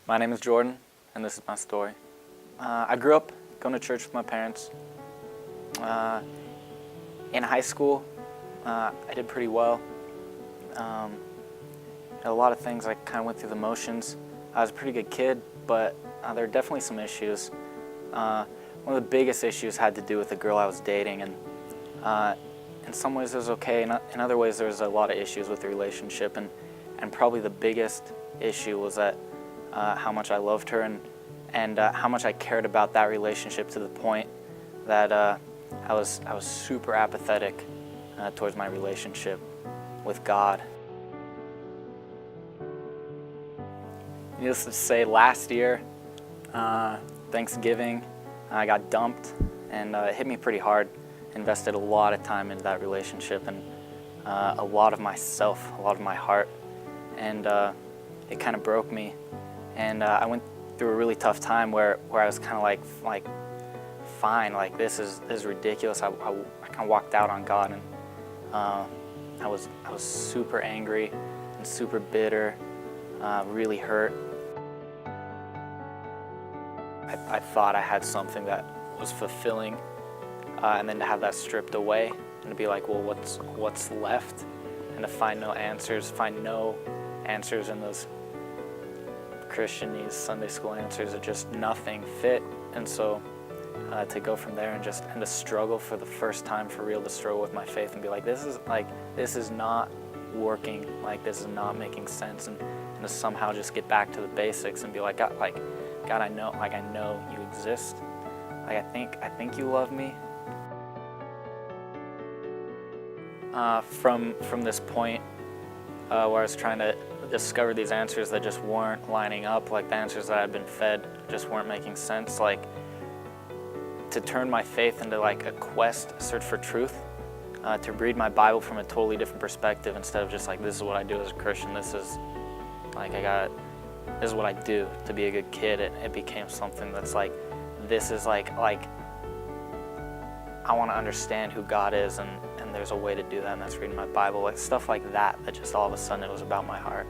My name is Jordan, and this is my story. I grew up going to church with my parents. In high school, I did pretty well. A lot of things I kind of went through the motions. I was a pretty good kid, but there were definitely some issues. One of the biggest issues had to do with the girl I was dating, and in some ways it was okay. In other ways there was a lot of issues with the relationship, and probably the biggest issue was that how much I loved her and how much I cared about that relationship, to the point that I was super apathetic towards my relationship with God. Needless to say, last year, Thanksgiving, I got dumped, and it hit me pretty hard. Invested a lot of time into that relationship, and a lot of myself, a lot of my heart, and it kind of broke me. And I went through a really tough time where I was kind of like fine, like this is ridiculous. I kind of walked out on God, and I was super angry and super bitter, really hurt. I thought I had something that was fulfilling, and then to have that stripped away and to be like, well, what's left? And to find no answers in those Christianese Sunday school answers, are just nothing fit. And so to go from there and to struggle for the first time for real, to struggle with my faith and be like, this is not working, like this is not making sense, and to somehow just get back to the basics and be like, God, I know you exist. Like I think you love me. From this point where I was trying to discover these answers that just weren't lining up, like the answers that I'd been fed just weren't making sense, like to turn my faith into like a quest, a search for truth, to read my Bible from a totally different perspective, instead of just like, this is what I do as a Christian, this is what I do to be a good kid. It became something that's like, this is like I want to understand who God is, and there's a way to do that, and that's reading my Bible, like stuff like that just all of a sudden it was about my heart.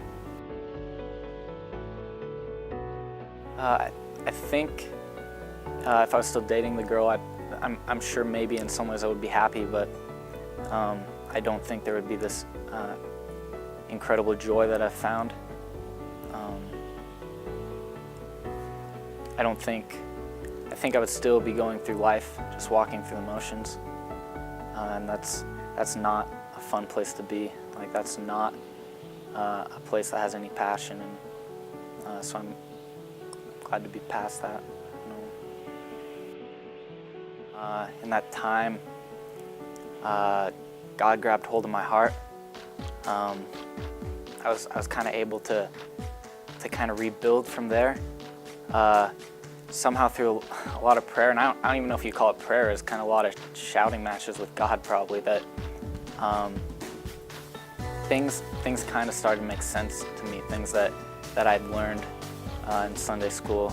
I think if I was still dating the girl, I'm sure maybe in some ways I would be happy, but I don't think there would be this incredible joy that I've found. I think I would still be going through life, just walking through the motions, and that's not a fun place to be. Like that's not a place that has any passion, and so I'm glad to be past that. In that time, God grabbed hold of my heart. I was kind of able to kind of rebuild from there. Somehow through a lot of prayer, and I don't even know if you call it prayer, it's kind of a lot of shouting matches with God probably, that things kind of started to make sense to me, things that I'd learned in Sunday school.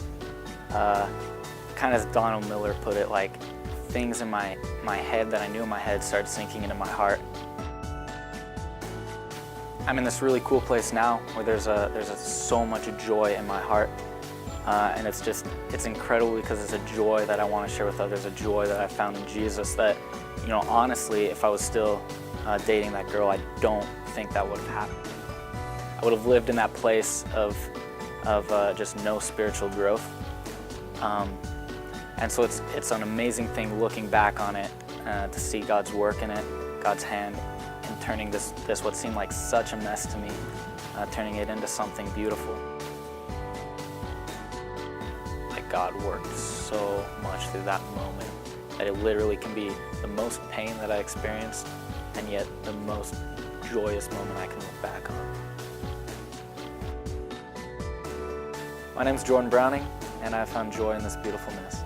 Kind of as Donald Miller put it, like things in my head that I knew in my head started sinking into my heart. I'm in this really cool place now where there's so much joy in my heart. And it's incredible, because it's a joy that I want to share with others, a joy that I found in Jesus that, honestly, if I was still dating that girl, I don't think that would have happened. I would have lived in that place of just no spiritual growth. And so it's an amazing thing looking back on it, to see God's work in it, God's hand in turning this what seemed like such a mess to me, turning it into something beautiful. God worked so much through that moment that it literally can be the most pain that I experienced, and yet the most joyous moment I can look back on. My name's Jordan Browning, and I found joy in this beautiful mess.